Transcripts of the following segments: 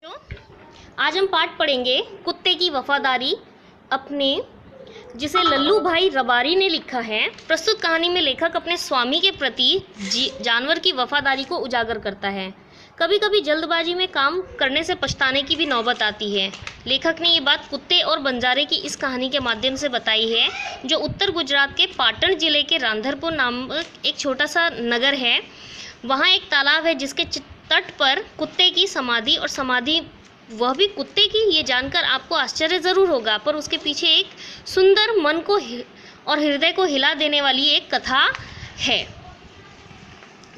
तो आज हम पाठ पढ़ेंगे कुत्ते की वफादारी अपने, जिसे लल्लू भाई रबारी ने लिखा है। प्रस्तुत कहानी में लेखक अपने स्वामी के प्रति जानवर की वफादारी को उजागर करता है। कभी कभी जल्दबाजी में काम करने से पछताने की भी नौबत आती है। लेखक ने ये बात कुत्ते और बंजारे की इस कहानी के माध्यम से बताई है, जो उत्तर गुजरात के पाटन जिले के रांधरपुर नामक एक छोटा सा नगर है। वहाँ एक तालाब है जिसके तट पर कुत्ते की समाधि, और समाधि वह भी कुत्ते की। ये जानकर आपको आश्चर्य ज़रूर होगा, पर उसके पीछे एक सुंदर, मन को और हृदय को हिला देने वाली एक कथा है।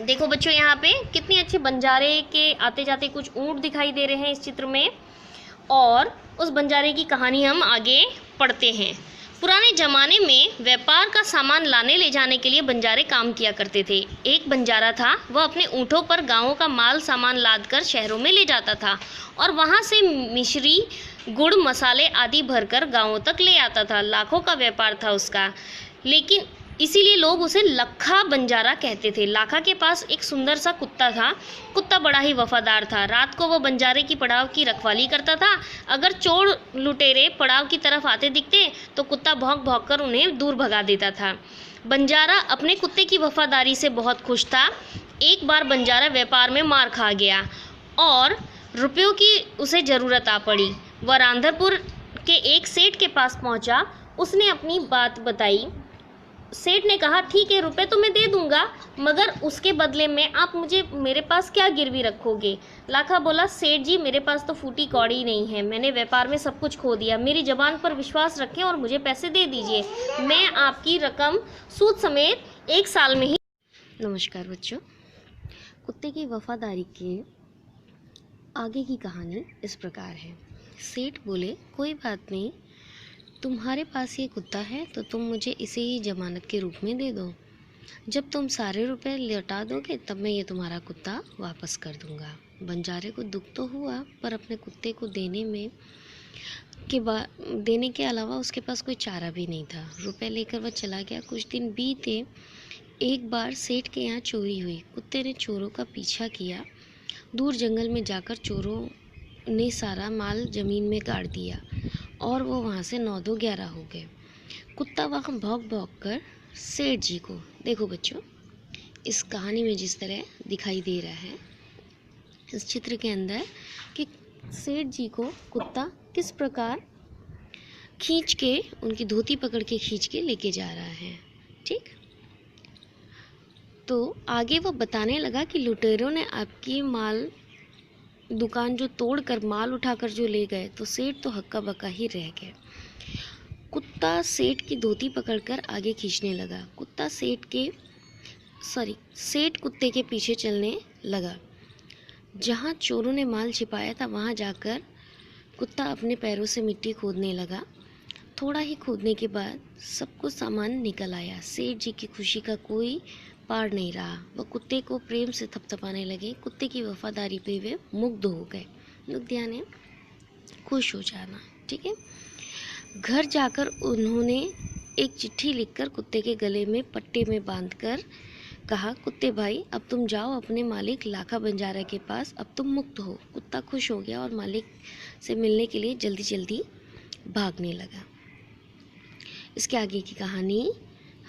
देखो बच्चों, यहाँ पे कितनी अच्छे बंजारे के आते जाते कुछ ऊँट दिखाई दे रहे हैं इस चित्र में, और उस बंजारे की कहानी हम आगे पढ़ते हैं। पुराने ज़माने में व्यापार का सामान लाने ले जाने के लिए बंजारे काम किया करते थे। एक बंजारा था, वह अपने ऊँटों पर गांवों का माल सामान लादकर शहरों में ले जाता था और वहां से मिश्री, गुड़, मसाले आदि भरकर गांवों तक ले आता था। लाखों का व्यापार था उसका, लेकिन इसीलिए लोग उसे लखा बंजारा कहते थे। लाखा के पास एक सुंदर सा कुत्ता था। कुत्ता बड़ा ही वफादार था। रात को वह बंजारे की पड़ाव की रखवाली करता था। अगर चोर लुटेरे पड़ाव की तरफ आते दिखते तो कुत्ता भौंक भौंक कर उन्हें दूर भगा देता था। बंजारा अपने कुत्ते की वफादारी से बहुत खुश था। एक बार बंजारा व्यापार में मार खा गया और रुपयों की उसे ज़रूरत आ पड़ी। वह रांधरपुर के एक सेठ के पास पहुंचा। उसने अपनी बात बताई। सेठ ने कहा, ठीक है, रुपए तो मैं दे दूंगा, मगर उसके बदले में आप मुझे मेरे पास क्या गिरवी रखोगे? लाखा बोला, सेठ जी, मेरे पास तो फूटी कौड़ी नहीं है। मैंने व्यापार में सब कुछ खो दिया। मेरी जबान पर विश्वास रखें और मुझे पैसे दे दीजिए। मैं आपकी रकम सूद समेत 1 साल में ही। नमस्कार बच्चों, कुत्ते की वफादारी के आगे की कहानी इस प्रकार है। सेठ बोले, कोई बात नहीं, तुम्हारे पास ये कुत्ता है तो तुम मुझे इसे ही जमानत के रूप में दे दो। जब तुम सारे रुपए लौटा दोगे तब मैं ये तुम्हारा कुत्ता वापस कर दूंगा। बंजारे को दुख तो हुआ, पर अपने कुत्ते को देने के अलावा उसके पास कोई चारा भी नहीं था। रुपए लेकर वह चला गया। कुछ दिन बीते। एक बार सेठ के यहाँ चोरी हुई। कुत्ते ने चोरों का पीछा किया। दूर जंगल में जाकर चोरों ने सारा माल जमीन में गाड़ दिया और वो वहाँ से 9-2-11 हो गए। कुत्ता वहाँ भौंक भौंक कर सेठ जी को, देखो बच्चों, इस कहानी में जिस तरह दिखाई दे रहा है इस चित्र के अंदर, कि सेठ जी को कुत्ता किस प्रकार खींच के, उनकी धोती पकड़ के खींच के लेके जा रहा है। ठीक, तो आगे वो बताने लगा कि लुटेरों ने आपकी दुकान जो तोड़कर माल उठाकर जो ले गए, तो सेठ तो हक्का बक्का ही रह गए। कुत्ता सेठ की धोती पकड़कर आगे खींचने लगा। सेठ कुत्ते के पीछे चलने लगा। जहाँ चोरों ने माल छिपाया था वहाँ जाकर कुत्ता अपने पैरों से मिट्टी खोदने लगा। थोड़ा ही खोदने के बाद सब कुछ सामान निकल आया। सेठ जी की खुशी का कोई पार नहीं रहा। वह कुत्ते को प्रेम से थपथपाने लगे। कुत्ते की वफादारी पे वे मुग्ध हो गए। मुग्ध यानी खुश हो जाना। ठीक है। घर जाकर उन्होंने एक चिट्ठी लिखकर कुत्ते के गले में पट्टे में बांधकर कहा, कुत्ते भाई, अब तुम जाओ अपने मालिक लाखा बंजारा के पास, अब तुम मुक्त हो। कुत्ता खुश हो गया और मालिक से मिलने के लिए जल्दी जल्दी भागने लगा। इसके आगे की कहानी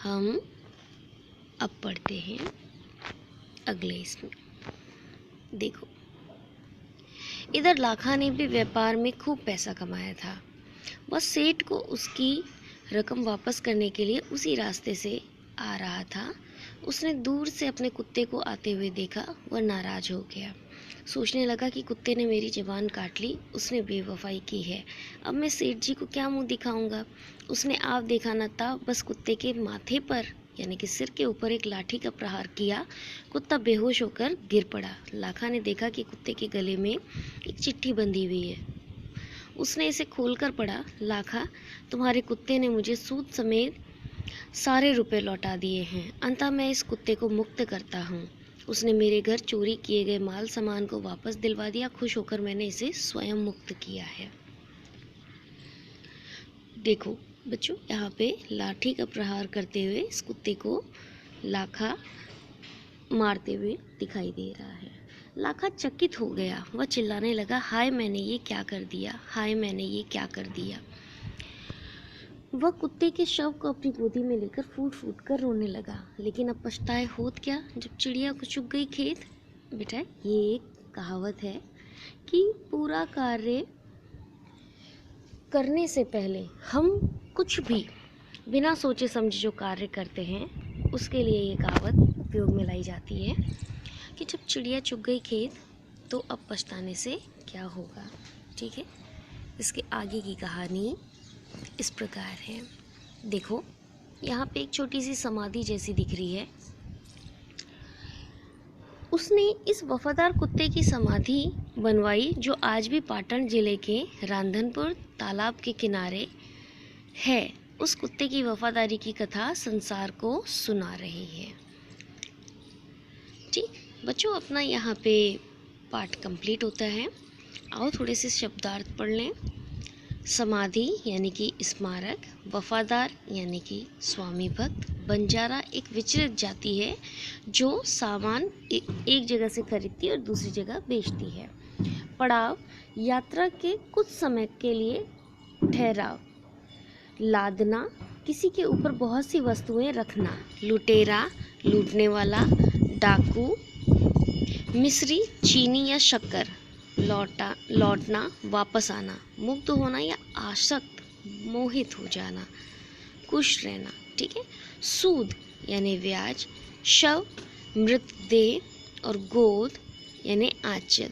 हम अब पढ़ते हैं अगले इसमें। देखो, इधर लाखा ने भी व्यापार में खूब पैसा कमाया था। वह सेठ को उसकी रकम वापस करने के लिए उसी रास्ते से आ रहा था। उसने दूर से अपने कुत्ते को आते हुए देखा। वह नाराज हो गया। सोचने लगा कि कुत्ते ने मेरी ज़बान काट ली, उसने बेवफाई की है। अब मैं सेठ जी को क्या मुंह दिखाऊंगा? उसने आव देखा न था, बस कुत्ते के माथे पर यानी कि सिर के ऊपर एक लाठी का प्रहार किया। कुत्ता बेहोश होकर गिर पड़ा। लाखा ने देखा कि कुत्ते के गले में एक चिट्ठी बंधी हुई है। उसने इसे खोलकर पढ़ा, लाखा, तुम्हारे कुत्ते ने मुझे सूद समेत सारे रुपए लौटा दिए हैं। अंततः मैं इस कुत्ते को मुक्त करता हूँ। उसने मेरे घर चोरी किए गए माल सामान को वापस दिलवा दिया। खुश होकर मैंने इसे स्वयं मुक्त किया है। देखो बच्चों, यहाँ पे लाठी का प्रहार करते हुए इस कुत्ते को लाखा मारते हुए दिखाई दे रहा है। लाखा चकित हो गया। वह चिल्लाने लगा, हाय मैंने ये क्या कर दिया, हाय मैंने ये क्या कर दिया। वह कुत्ते के शव को अपनी गोदी में लेकर फूट फूट कर रोने लगा। लेकिन अब पछताए होत क्या, जब चिड़िया को चुग गई खेत। बेटा ये एक कहावत है कि पूरा कार्य करने से पहले हम कुछ भी बिना सोचे समझे जो कार्य करते हैं उसके लिए ये कहावत उपयोग में लाई जाती है कि जब चिड़िया चुग गई खेत तो अब पछताने से क्या होगा। ठीक है, इसके आगे की कहानी इस प्रकार है। देखो यहाँ पे एक छोटी सी समाधि जैसी दिख रही है। उसने इस वफादार कुत्ते की समाधि बनवाई जो आज भी पाटन जिले के रांधनपुर तालाब के किनारे है। उस कुत्ते की वफादारी की कथा संसार को सुना रही है। ठीक बच्चों, अपना यहाँ पे पाठ कंप्लीट होता है। आओ थोड़े से शब्दार्थ पढ़ लें। समाधि यानी कि स्मारक, वफादार यानी कि स्वामी भक्त, बंजारा एक विचलित जाति है जो सामान एक जगह से खरीदती है और दूसरी जगह बेचती है। पड़ाव यात्रा के कुछ समय के लिए ठहराव। लादना किसी के ऊपर बहुत सी वस्तुएं रखना। लुटेरा लूटने वाला, डाकू। मिस्री चीनी या शक्कर। लौटना वापस आना। मुग्ध होना या आसक्त मोहित हो जाना, खुश रहना। ठीक है। सूद यानी ब्याज। शव मृतदेह और गोद यानी आंचल।